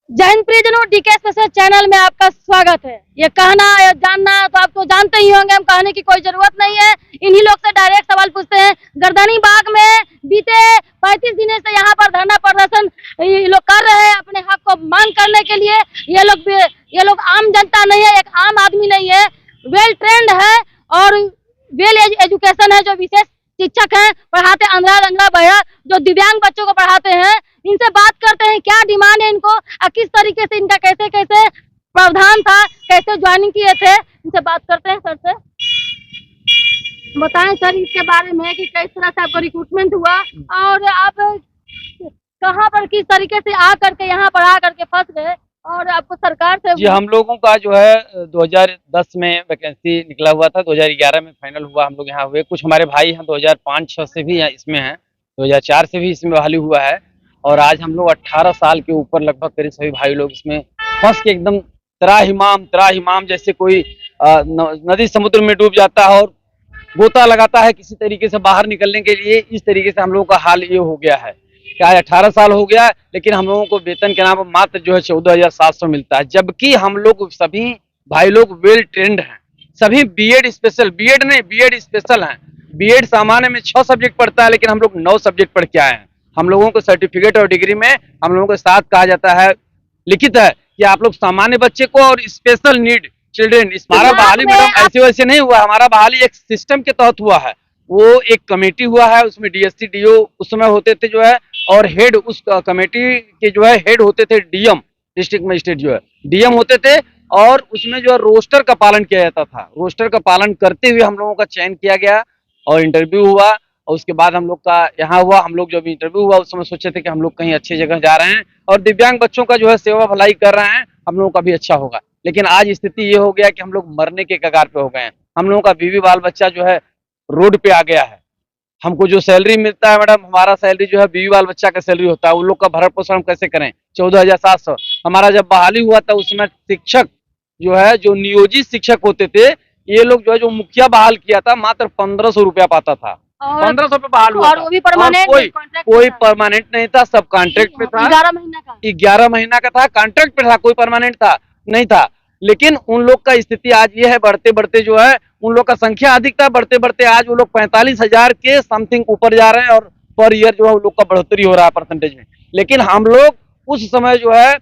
जय हिंद प्रियजनों, DK special channel में आपका स्वागत है। ये कहना या जानना तो आप तो जानते ही होंगे, हम कहने की कोई जरूरत नहीं है। इन्हीं लोग से डायरेक्ट सवाल पूछते हैं। गर्दनी बाग में बीते 35 दिनों से यहाँ पर धरना प्रदर्शन ये लोग कर रहे हैं अपने हक को मांग करने के लिए। ये लोग आम जनता नहीं है, एक आम आदमी नहीं है, वेल ट्रेंड है और वेल एजुकेशन है, जो विशेष शिक्षक हैं, पढ़ाते अंधा रंगा बहरा, जो दिव्यांग बच्चों को पढ़ाते हैं। इनसे बात करते हैं क्या डिमांड है इनको और किस तरीके से इनका कैसे कैसे प्रावधान था, कैसे ज्वाइनिंग किए थे। इनसे बात करते हैं। सर से बताएं सर इसके बारे में कि किस तरह से आपका रिक्रूटमेंट हुआ और आप कहाँ पर किस तरीके से आ करके यहाँ पर आ करके फंस गए और आपको सरकार से। जी, हम लोगों का जो है 2010 में वैकेंसी निकला हुआ था, 2011 में फाइनल हुआ, हम लोग यहाँ हुए। कुछ हमारे भाई हैं 2005-06 से भी इसमें हैं, 2004 से भी इसमें बहाली हुआ है और आज हम लोग 18 साल के ऊपर लगभग करीब सभी भाई लोग इसमें फंस के एकदम त्राहिमाम जैसे कोई नदी समुद्र में डूब जाता है और गोता लगाता है किसी तरीके से बाहर निकलने के लिए। इस तरीके से हम लोगों का हाल ये हो गया है कि आज 18 साल हो गया, लेकिन हम लोगों को वेतन के नाम पर मात्र जो है 14,700 मिलता है, जबकि हम लोग सभी भाई लोग वेल ट्रेंड हैं, सभी बीएड स्पेशल, बीएड नहीं बीएड स्पेशल हैं। बीएड सामान्य में 6 सब्जेक्ट पढ़ता है, लेकिन हम लोग 9 सब्जेक्ट पढ़ के आए हैं। हम लोगों को सर्टिफिकेट और डिग्री में हम लोगों के साथ कहा जाता है, लिखित है कि आप लोग सामान्य बच्चे को और स्पेशल नीड चिल्ड्रेन। हमारा बहाली मैडम ऐसे वैसे नहीं हुआ, हमारा बहाली एक सिस्टम के तहत हुआ है। वो एक कमेटी हुआ है, उसमें डीएससी डीओ उस समय होते थे जो है, और हेड उस कमेटी के जो है हेड होते थे डीएम, डिस्ट्रिक्ट मजिस्ट्रेट जो है डीएम होते थे, और उसमें जो है रोस्टर का पालन किया जाता था। रोस्टर का पालन करते हुए हम लोगों का चयन किया गया और इंटरव्यू हुआ, और उसके बाद हम लोग का यहाँ हुआ। हम लोग जब इंटरव्यू हुआ उस समय सोचे थे कि हम लोग कहीं अच्छी जगह जा रहे हैं और दिव्यांग बच्चों का जो है सेवा भलाई कर रहे हैं, हम लोगों का भी अच्छा होगा। लेकिन आज स्थिति ये हो गया कि हम लोग मरने के कगार पे हो गए हैं। हम लोगों का बीवी बाल बच्चा जो है रोड पे आ गया है। हमको जो सैलरी मिलता है मैडम, हमारा सैलरी जो है बीवी बाल बच्चा का सैलरी होता है, उन लोग का भरण पोषण हम कैसे करें। 14,700 हमारा जब बहाली हुआ था उसमें शिक्षक जो है, जो नियोजित शिक्षक होते थे, ये लोग जो है, जो मुखिया बहाल किया था, मात्र 1,500 रुपया पाता था। 1,500 पे बहाल हुआ और वो भी परमानेंट, कोई परमानेंट नहीं था, सब कॉन्ट्रैक्ट पे था। 11 महीना का था, कॉन्ट्रैक्ट पे था, कोई परमानेंट था नहीं था। लेकिन उन लोग का स्थिति आज ये है, बढ़ते बढ़ते जो है उन लोग का संख्या अधिक था, बढ़ते बढ़ते आज वो लोग 45,000 के समथिंग ऊपर जा रहे हैं और पर ईयर जो है उन लोग का बढ़ोतरी हो रहा है परसेंटेज में। लेकिन हम लोग उस समय जो है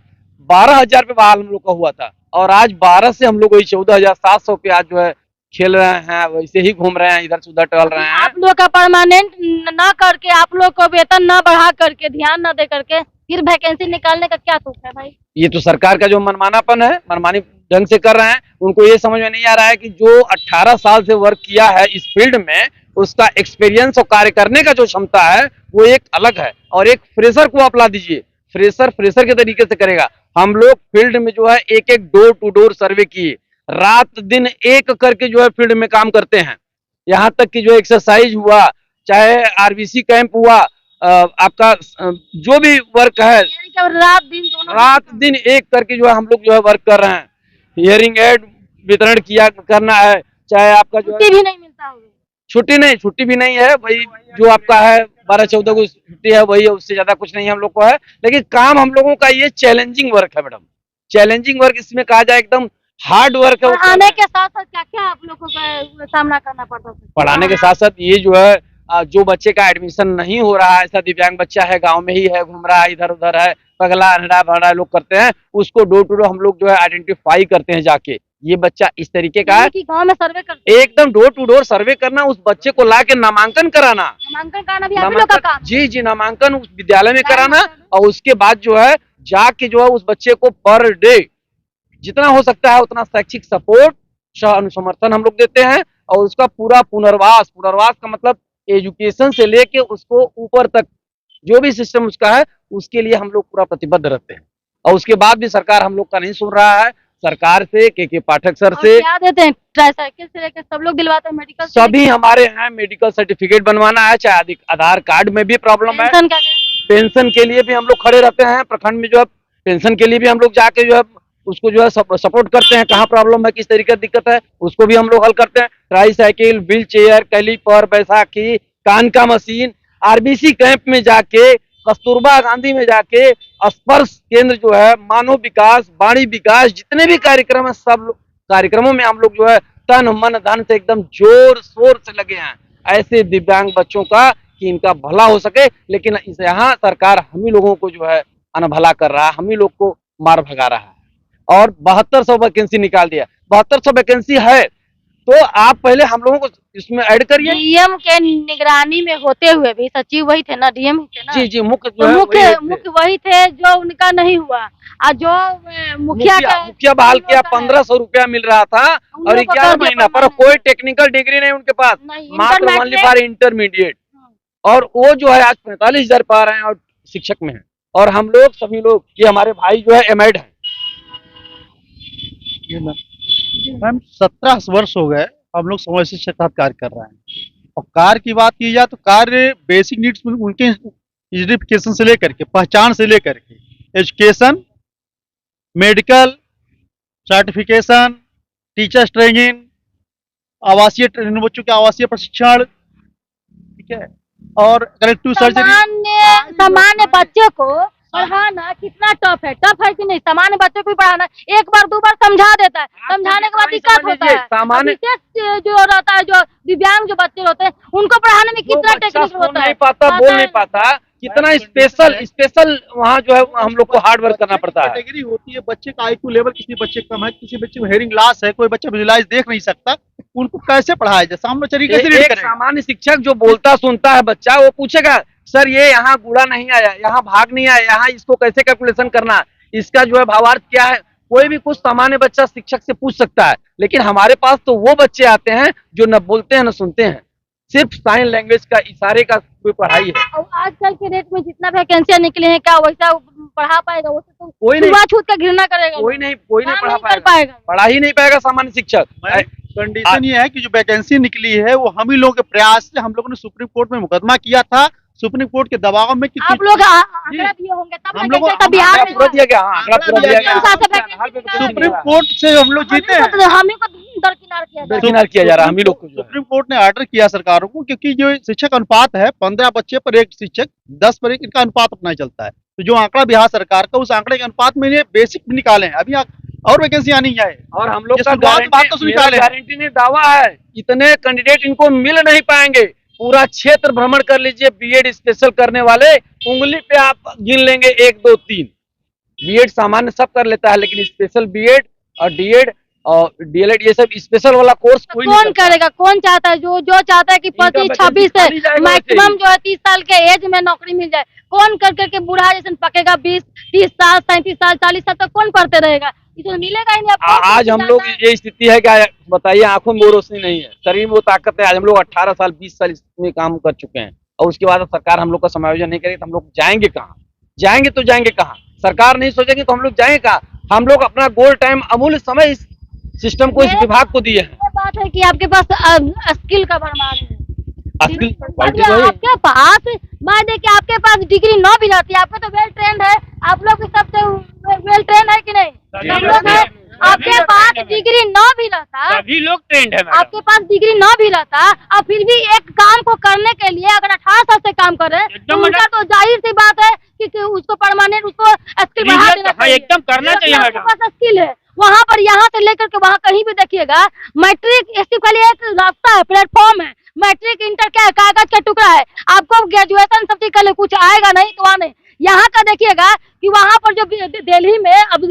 12,000 पे बहाल हम लोग का हुआ था, और आज 12 से हम लोग वही 14,700 पे आज जो है खेल रहे हैं, वैसे ही घूम रहे हैं, इधर से उधर टहल रहे हैं। आप लोग का परमानेंट ना करके, आप लोग को वेतन ना बढ़ा करके, ध्यान ना दे करके फिर वैकेंसी निकालने का क्या तुक है भाई? ये तो सरकार का जो मनमानापन है, मनमानी ढंग से कर रहे हैं। उनको ये समझ में नहीं आ रहा है कि जो 18 साल से वर्क किया है इस फील्ड में, उसका एक्सपीरियंस और कार्य करने का जो क्षमता है वो एक अलग है, और एक फ्रेशर को आप ला दीजिए, फ्रेशर के तरीके से करेगा। हम लोग फील्ड में जो है एक एक डोर टू डोर सर्वे किए, रात दिन एक करके जो है फील्ड में काम करते हैं। यहाँ तक कि जो एक्सरसाइज हुआ, चाहे आरबीसी कैंप हुआ, आपका जो भी वर्क है, रात दिन एक करके जो है हम लोग जो है वर्क कर रहे हैं। हियरिंग एड वितरण करना है, चाहे आपका जो छुट्टी भी नहीं मिलता होगा। छुट्टी भी नहीं है, वही जो आपका है 12-14 को छुट्टी है, वही है, उससे ज्यादा कुछ नहीं हम लोग को है। लेकिन काम हम लोगों का ये चैलेंजिंग वर्क है मैडम, चैलेंजिंग वर्क इसमें कहा जाए, एकदम हार्ड वर्क है। पढ़ाने के साथ साथ क्या क्या आप लोगों का सामना करना पड़ता है? पढ़ाने के साथ साथ ये जो है, जो बच्चे का एडमिशन नहीं हो रहा है, ऐसा दिव्यांग बच्चा है, गांव में ही है, घूम रहा है, इधर उधर है, पगला अनड़ा भड़ा लोग करते हैं, उसको डोर टू डोर हम लोग जो है आइडेंटिफाई करते हैं जाके, ये बच्चा इस तरीके का है। गांव में सर्वे करते हैं, एकदम डोर टू डोर सर्वे करना, उस बच्चे को ला के नामांकन कराना। नामांकन कराना भी आप लोग का काम? जी, नामांकन उस विद्यालय में कराना, और उसके बाद जो है जाके जो है उस बच्चे को पर डे जितना हो सकता है उतना शैक्षिक सपोर्ट, समर्थन हम लोग देते हैं, और उसका पूरा पुनर्वास का मतलब एजुकेशन से लेके उसको ऊपर तक जो भी सिस्टम उसका है, उसके लिए हम लोग पूरा प्रतिबद्ध रहते हैं। और उसके बाद भी सरकार हम लोग का नहीं सुन रहा है। सरकार से के पाठक सर से क्या देते हैं? ट्राईसाइकिल से लेकर सब लोग दिलवाते हैं, मेडिकल सभी हमारे यहाँ मेडिकल सर्टिफिकेट बनवाना है, चाहे आधार कार्ड में भी प्रॉब्लम है, पेंशन के लिए भी हम लोग खड़े रहते हैं। प्रखंड में जो है पेंशन के लिए भी हम लोग जाके जो है उसको जो है सपोर्ट करते हैं, कहाँ प्रॉब्लम है, किस तरीके की दिक्कत है, उसको भी हम लोग हल करते हैं। ट्राईसाइकिल, व्हील चेयर, कैलीपर, बैसाखी, कान का मशीन, आरबीसी कैंप में जाके कस्तूरबा गांधी में जाके स्पर्श केंद्र जो है, मानव विकास, वाणी विकास, जितने भी कार्यक्रम है सब कार्यक्रमों में हम लोग जो है तन मन धन से एकदम जोर शोर से लगे हैं ऐसे दिव्यांग बच्चों का कि इनका भला हो सके। लेकिन इस यहाँ सरकार हम ही लोगों को जो है अनभला कर रहा है, हम ही लोग को मार भगा रहा है और 7200 वैकेंसी निकाल दिया। 7200 वैकेंसी है तो आप पहले हम लोगों को इसमें ऐड करिए। डीएम के निगरानी में होते हुए भी सचिव वही थे ना, डीएम थे ना? जी मुख्य तो मुख्य वही थे जो उनका नहीं हुआ और जो मुखिया बहाल किया 1500 रुपया मिल रहा था और 11 महीना पर कोई टेक्निकल डिग्री नहीं उनके पास, मात्र ओनली फॉर इंटरमीडिएट। और वो जो है आज 45,000 पा रहे हैं और शिक्षक में है। और हम लोग सभी लोग, ये हमारे भाई जो है एमएड है। मैम 17 वर्ष हो गए हम लोग समाज शिक्षा के तहत कार्य कर रहे हैं। और कार्य की बात की जाए तो कार्य बेसिक नीड्स उनके आइडेंटिफिकेशन से लेकर के, पहचान से लेकर के, education, medical, certification, teachers training, आवासीय बच्चों के आवासीय प्रशिक्षण, ठीक है, और कलेक्टिव सर्जरी। सामान्य बच्चे को पढ़ाना कितना टफ है कि नहीं? सामान्य बच्चों को पढ़ाना एक बार दो बार समझा देता है, समझाने के बाद दिक्कत होता है। सामान्य जो रहता है, जो दिव्यांग जो बच्चे होते हैं उनको पढ़ाने में कितना टेक्निक होता है, नहीं पाता, बोल नहीं पाता, कितना स्पेशल वहाँ जो है हम लोग को हार्ड वर्क करना पड़ता है। कैटेगरी होती है, बच्चे का IQ लेवल किसी बच्चे कम है, किसी बच्चे में हेयरिंग लॉस है, कोई बच्चा विजुअलाइज देख नहीं सकता, उनको कैसे पढ़ाया जाए? सामने तरीके से एक सामान्य शिक्षक जो बोलता सुनता है बच्चा, वो पूछेगा सर ये यहाँ गुड़ा नहीं आया, यहाँ भाग नहीं आया, यहाँ इसको कैसे कैलकुलेशन करना, इसका जो है भावार्थ क्या है, कोई भी कुछ सामान्य बच्चा शिक्षक से पूछ सकता है। लेकिन हमारे पास तो वो बच्चे आते हैं जो न बोलते हैं न सुनते हैं, सिर्फ साइन लैंग्वेज का इशारे का कोई पढ़ाई है। और आजकल के डेट में जितना वैकेंसियां निकले हैं, क्या वैसा पढ़ा पाएगा? वो तो कोई नहीं, छूट का घृणा करेगा, कोई नहीं पढ़ा पाएगा, पढ़ा ही नहीं पाएगा सामान्य शिक्षक। कंडीशन ये है कि जो वैकेंसी निकली है वो हम ही लोगों के प्रयास से, हम लोगों ने सुप्रीम कोर्ट में मुकदमा किया था, सुप्रीम कोर्ट के दबाव में कि आप लोग आंकड़ा दिए होंगे तब हम लोग बिहार में पूरा दिया गया, आंकड़ा पूरा दिया गया, सुप्रीम कोर्ट से हम लोग जीते हैं, हमें को दरकिनार किया जा रहा है हम ही लोग को। सुप्रीम कोर्ट ने ऑर्डर किया सरकारों को, क्योंकि जो शिक्षक अनुपात है 15 बच्चे पर एक शिक्षक, 10 पर एक, इनका अनुपात अपना चलता है। तो जो आंकड़ा बिहार सरकार का, उस आंकड़े के अनुपात में बेसिक भी निकाले हैं, अभी और वैकेंसी आनी है। और हम लोग का गारंटी नहीं, दावा है इतने कैंडिडेट इनको मिल नहीं पाएंगे। पूरा क्षेत्र भ्रमण कर लीजिए, बीएड स्पेशल करने वाले उंगली पे आप गिन लेंगे 1 2 3। बीएड सामान्य सब कर लेता है, लेकिन स्पेशल बीएड और डीएड और डीएलएड ये सब स्पेशल वाला कोर्स कौन करेगा? कौन चाहता है? जो चाहता है कि 25-26 से मैक्सिमम जो है 30 साल के एज में नौकरी मिल जाए। कौन कर करके बूढ़ा जैसे पकेगा? 20-30 साल, 37 साल, 40 साल तक कौन पढ़ते रहेगा? इसमें मिलेगा ही नहीं। आज हम लोग ये स्थिति है, क्या बताइए, आंखों में वो रोशनी नहीं है, शरीर में वो ताकत है। आज हम लोग 18 साल 20 साल इसमें काम कर चुके हैं और उसके बाद सरकार हम लोग का समायोजन नहीं करेगी तो हम लोग जाएंगे कहाँ? जाएंगे तो जाएंगे कहाँ? सरकार नहीं सोचेगी तो हम लोग जाएंगे कहाँ? हम लोग अपना गोल्ड टाइम, अमूल्य समय इस सिस्टम को, इस विभाग को दिए हैं। बात है कि आपके पास स्किल का भरमार है, आपके पास मान दे कि आपके पास डिग्री 9 भी रहती है, आपका तो वेल ट्रेंड है, आप लोग सबसे वेल ट्रेंड है कि नहीं? सब लोग है। आपके पास डिग्री 9 भी रहता, सभी लोग ट्रेंड है, आपके पास डिग्री 9 भी रहता और फिर भी एक काम को करने के लिए अगर 18 साल से काम कर रहे हैं तो उनका तो जाहिर सी बात है कि उसको परमानेंट, उसको स्किल बढ़ा देना चाहिए, एकदम करना चाहिए। आपके पास स्किल है, वहाँ पर यहाँ से लेकर के वहाँ कहीं भी देखिएगा मैट्रिक सिर्फ खाली एक रास्ता है, प्लेटफॉर्म है। मैट्रिक इंटर क्या है? कागज का टुकड़ा है। आपको ग्रेजुएशन सब चीज कर ले, कुछ आएगा नहीं तो वहाँ नहीं। यहाँ का देखिएगा कि वहाँ पर जो दिल्ली में अब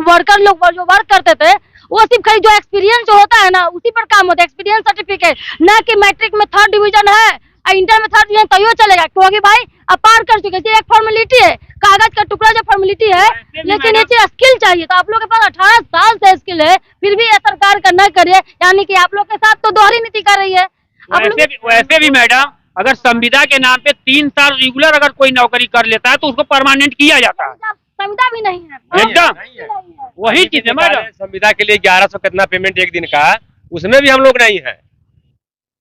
वर्कर लोग जो वर्क करते थे वो सिर्फ खाली जो एक्सपीरियंस जो होता है ना उसी पर काम होता है, एक्सपीरियंस सर्टिफिकेट, न कि मैट्रिक में 3rd डिवीजन है और इंटर में 3rd डिवीजन तो चलेगा, क्योंकि भाई अब पार कर चुके, एक फॉर्मेलिटी है, कागज का टुकड़ा जो फॉर्मेलिटी है, लेकिन ये चीज स्किल चाहिए। तो आप लोग के पास 18 साल से स्किल है, फिर भी ये सरकार का न करे, यानी कि आप लोग के साथ तो दोहरी नीति कर रही है। वैसे भी मैडम, अगर संविदा के नाम पे 3 साल रेगुलर अगर कोई नौकरी कर लेता है तो उसको परमानेंट किया जाता है। संविदा भी नहीं है, एकदम वही चीज है मैडम। संविदा के लिए 1100 कितना पेमेंट एक दिन का, उसमें भी हम लोग नहीं है।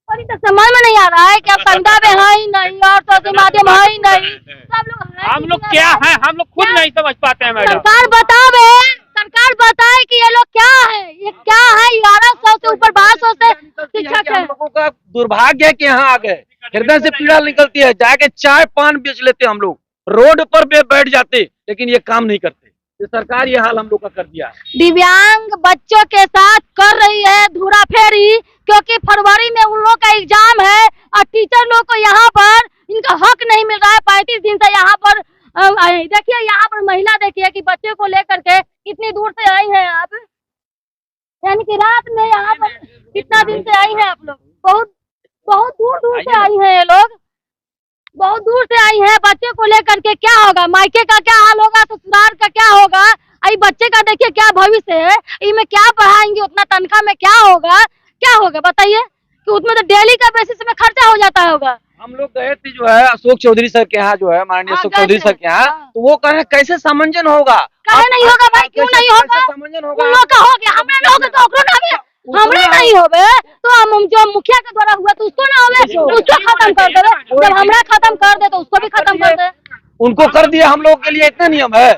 तो समझ में नहीं आ रहा है कि अब संविदा में है ही नहीं और तो माध्यम है ही नहीं, हम लोग क्या है, हम लोग खुद नहीं समझ पाते हैं मैडम। सरकार बताए कि ये लोग क्या है, ये क्या है? 1100 से ऊपर 1200 से शिक्षक है। हम लोगों का दुर्भाग्य है कि यहाँ आ गए, हृदय से पीड़ा निकलती है, जाके चाय पान बेच लेते हैं हम लोग, रोड पर बैठ जाते, लेकिन ये काम नहीं करते। ये सरकार ये हाल हम लोग का कर दिया है। दिव्यांग बच्चों के साथ कर रही है धूरा फेरी, क्योंकि फरवरी में उन लोग का एग्जाम है और टीचर लोग को यहाँ पर इनका हक नहीं मिल रहा है। 35 दिन से यहाँ पर देखिए, यहाँ पर महिला देखिए कि बच्चे को लेकर के कितनी दूर से आई हैं आप, यानी कि रात में यहाँ पर कितना दिन से आई हैं आप लोग, बहुत बहुत दूर से आई हैं ये लोग, बहुत दूर से आई हैं। बच्चे को लेकर के क्या होगा, मायके का क्या हाल होगा, ससुराल का क्या होगा, आई बच्चे का देखिए क्या भविष्य है, इनमें क्या पढ़ाएंगे, उतना तनख्वाह में क्या होगा बताइए, कि उसमें तो डेली का बेसिस में खर्चा हो जाता होगा। हम लोग गए थे जो है अशोक चौधरी सर के यहाँ, जो है माननीय अशोक चौधरी सर के यहाँ, तो वो कह रहे कैसे सामंजन होगा, कहे नहीं होगा भाई, क्यों नहीं होगा, सामंजन उन होगा, लोग का हो गया, हमें ना होगा तो ओकरो ना होगा, हमरे नहीं होवे तो हम जो मुखिया के द्वारा हुआ तो उसको ना होवे, उसको खत्म कर देवे, जब हमरा खत्म कर दे तो उसको भी खत्म कर दे। उनको कर दिया, हम लोगों के लिए इतना नियम है।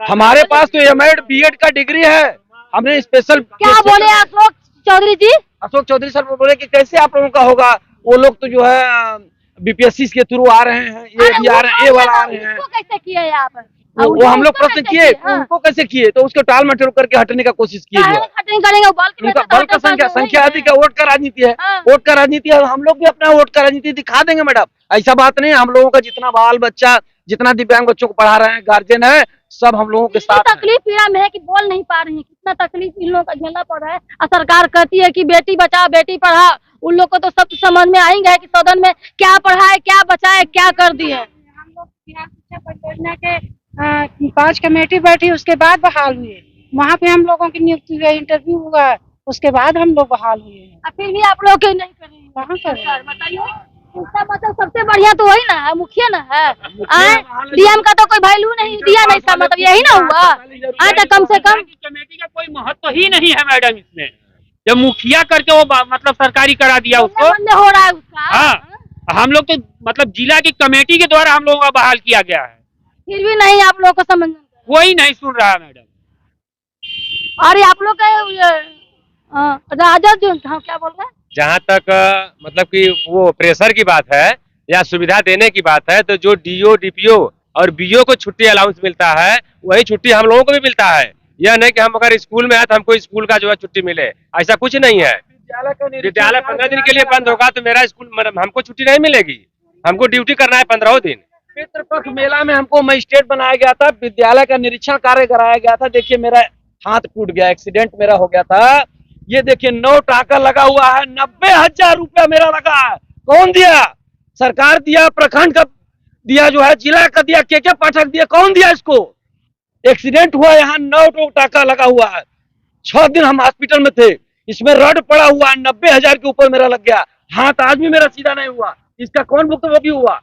हमारे पास तो एमएड बीएड का डिग्री है, हमने स्पेशल क्या बोले अशोक चौधरी जी? अशोक चौधरी सर बोले कि कैसे आप लोगों का होगा, वो लोग तो जो है बीपीएससी के थ्रू आ रहे हैं, ये भी आ रहे हैं, ये वाला आ रहे हैं। उसको कैसे किए यहाँ पर? वो हम लोग प्रश्न किए, उनको कैसे किए, तो उसको टाल मटोल करके हटने का कोशिश किए। उनका बल का संख्या अधिक है, वोट का राजनीति है, वोट का राजनीति है। हम लोग भी अपना वोट का राजनीति दिखा देंगे मैडम, ऐसा बात नहीं है। हम लोगों का जितना बाल बच्चा, जितना दिव्यांग बच्चों को पढ़ा रहे हैं, गार्जियन है, सब हम लोगों के साथ। तकलीफ पीड़ा में है कि बोल नहीं पा रही है, कितना तकलीफ इन लोगों का झेलना पड़ रहा है। और सरकार कहती है कि बेटी बचाओ बेटी पढ़ाओ, उन लोग को तो सब समझ में आएंगे कि सदन में क्या पढ़ाए, क्या बचाए, क्या कर दिए। हम लोग बिहार शिक्षा परियोजना के 5 कमेटी बैठी, उसके बाद बहाल हुए। वहाँ पे हम लोगों की नियुक्ति हुई, इंटरव्यू हुआ, उसके बाद हम लोग बहाल हुए हैं। फिर भी आप लोग के नहीं कर रहे हैं, कहाँ कर? बताइए, इसका मतलब सबसे बढ़िया तो वही ना है, मुखिया ना है। डीएम का तो कोई वैल्यू नहीं दिया ना, इसका मतलब यही ना हुआ। तो कम से कम कमेटी का कोई महत्व ही नहीं है मैडम इसमें, जब मुखिया करके वो मतलब सरकारी करा दिया उसको, हो रहा है उसका। हाँ, हम लोग तो मतलब जिला की कमेटी के द्वारा हम लोगों का बहाल किया गया है, फिर भी नहीं आप लोग को समझ कोई नहीं सुन रहा है मैडम। और आप लोग का राजद जो क्या बोल रहे हैं, जहाँ तक मतलब कि वो प्रेशर की बात है या सुविधा देने की बात है, तो जो डीओ डीपीओ और बीओ को छुट्टी अलाउंस मिलता है, वही छुट्टी हम लोगों को भी मिलता है। यह नहीं कि हम अगर स्कूल में है तो हमको स्कूल का जो है छुट्टी मिले, ऐसा कुछ नहीं है। विद्यालय 15 दिन के लिए बंद होगा तो मेरा स्कूल हमको छुट्टी नहीं मिलेगी, हमको ड्यूटी करना है 15 दिन। पितृपक्ष मेला में हमको मजिस्ट्रेट बनाया गया था, विद्यालय का निरीक्षण कार्य कराया गया था। देखिए मेरा हाथ टूट गया, एक्सीडेंट मेरा हो गया था। ये देखिए 9 टाका लगा हुआ है, 90,000 रुपया मेरा लगा है। कौन दिया? सरकार दिया, प्रखंड का दिया, जो है जिला का दिया, के पाठक दिया, कौन दिया इसको? एक्सीडेंट हुआ, यहाँ 9 टाका लगा हुआ है। 6 दिन हम हॉस्पिटल में थे, इसमें रड पड़ा हुआ, 90,000 के ऊपर मेरा लग गया। हाथ आज भी मेरा सीधा नहीं हुआ, इसका कौन भुक्तभोगी हुआ?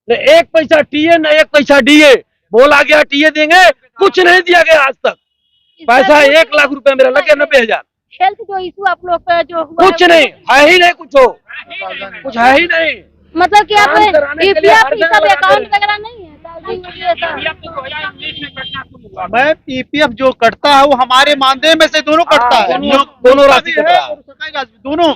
1 पैसा टीए न 1 पैसा डीए, बोला गया टीए देंगे, कुछ नहीं दिया गया आज तक। पैसा 1 लाख रुपया मेरा लग गया, 90,000। हेल्थ जो इशू आप लोग का जो हुआ कुछ नहीं है ही नहीं, कुछ है ही नहीं। मतलब कि आप ईपीएफ सब अकाउंट वगैरह नहीं है? मैं पीपीएफ जो कटता है वो हमारे मानदेय में से दोनों कटता है, दोनों राशि कट रहा है, दोनों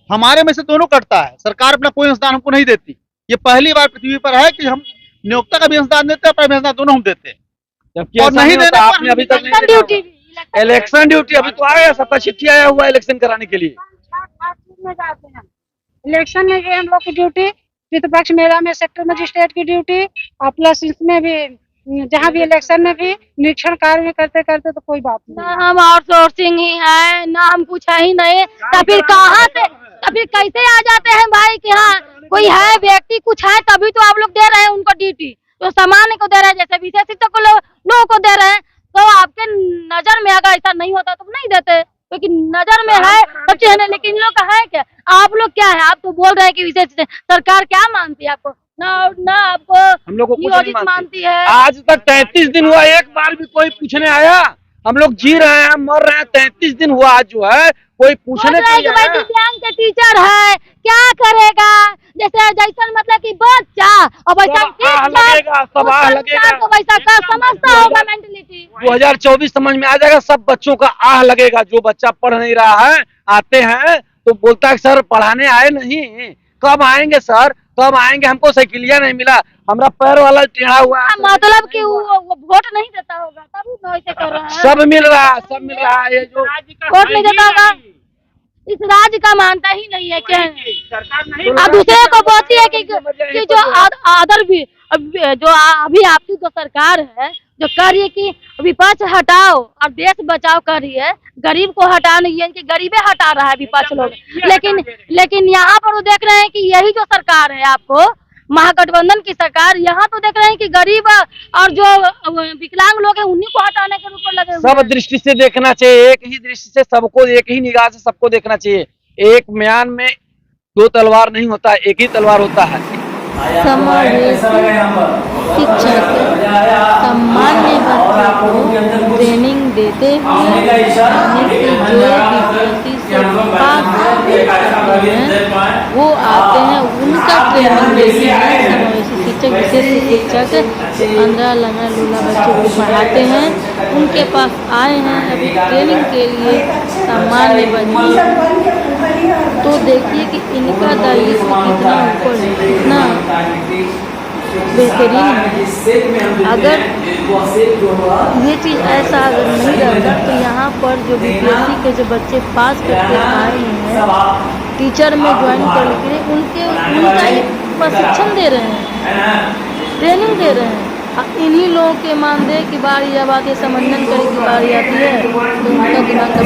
हमारे में से दोनों कटता है। सरकार अपना कोई अनुदान हमको नहीं देती। ये पहली बार पृथ्वी पर है कि हम नियोक्ता का भी अनुदान देते हैं, अपना भी अनुदान दोनों हम देते हैं। जबकि और नहीं देना आपने अभी तक नहीं ड्यूटी, इलेक्शन ड्यूटी अभी तो आया, सबका चिट्ठी आया हुआ इलेक्शन कराने के लिए। इलेक्शन में भी हम लोग की ड्यूटी, पितृपक्ष मेला में सेक्टर मजिस्ट्रेट की ड्यूटी, और प्लस इसमें भी जहाँ भी इलेक्शन में भी निरीक्षण कार्य करते करते तो कोई बात नहीं। ना हम आउटसोर्सिंग ही है, ना हम कुछ है ही नहीं, तो फिर कहाँ से, तो फिर कैसे आ जाते हैं भाई कि हाँ कोई है व्यक्ति कुछ है, तभी तो आप लोग दे रहे हैं उनको ड्यूटी। तो सामान्य को दे रहे हैं, जैसे विशेष शिक्षक को लोगों को दे रहे हैं, तो आपके नजर में अगर ऐसा नहीं होता तो नहीं देते, क्योंकि नजर में है सब चीज है। लेकिन इन लोग का है क्या? आप लोग क्या है, आप तो बोल रहे हैं कि विशेष सरकार क्या मानती है आपको? ना आपको हम लोग को कुछ नहीं मानती है। आज तक 33 दिन हुआ, एक बार भी कोई पूछने आया? हम लोग जी रहे हैं, मर रहे हैं, 33 दिन हुआ आज जो है कोई पूछने के लिए आया? दिव्यांग के टीचर है, क्या करेगा? जैसा मतलब कि बच्चा और वैसा लगेगा, सब लगेगा, तो वैसा का समझता होगा मेंटलिटी। 2024 समझ में आ जाएगा, सब बच्चों का आह लगेगा। जो बच्चा पढ़ नहीं रहा है, आते हैं तो बोलता है सर पढ़ाने आए नहीं, कब आएंगे सर? कब आएंगे, हमको साइकिलिया नहीं मिला, हमारा पैर वाला टेढ़ा हुआ है। मतलब कि वो वोट नहीं देता होगा तभी वो ऐसे कर रहा है। सब मिल रहा है, सब मिल रहा है। ये जो वोट नहीं देता होगा, इस राज्य का मानता ही नहीं है क्या? सरकार नहीं अब दूसरे को बोलती है कि जो अदर भी जो अभी आपकी जो सरकार है जो कर रही है कि विपक्ष हटाओ और देश बचाओ कर रही है, गरीब को हटा नहीं है, इनकी गरीबे हटा रहा है विपक्ष लोग। लेकिन यहाँ पर वो देख रहे हैं कि यही जो सरकार है आपको महागठबंधन की सरकार, यहाँ तो देख रहे हैं कि गरीब और जो विकलांग लोग हैं उन्हीं को हटाने के ऊपर लगे हुए सब हैं। दृष्टि से देखना चाहिए, एक ही दृष्टि से सबको, एक ही निगाह से सबको देखना चाहिए। एक म्यान में दो तलवार नहीं होता, एक ही तलवार होता है। समावेशी शिक्षक सामान्य बच्चों को ट्रेनिंग देते हुए वो आते हैं, उनका ट्रेनिंग देते हैं। समावेशी शिक्षक विशेष शिक्षक अंदर लंगा लूला बच्चों को पढ़ाते हैं, उनके पास आए हैं अभी ट्रेनिंग के लिए सामान्य बच्चे। तो देखिए कि इनका दायित्व कितना ऊपर है, कितना बेहतरीन है। अगर ये चीज़ ऐसा अगर नहीं रहता तो यहाँ पर जो बीपीएससी के जो बच्चे पास करके आए हैं टीचर में ज्वाइन करने के लिए उनका ये प्रशिक्षण दे रहे हैं, ट्रेनिंग दे रहे हैं। इन्हीं लोगों के मानदेय की बारी जब आती है, समन्वय करने की बारी आती है तो उनका दिमाग का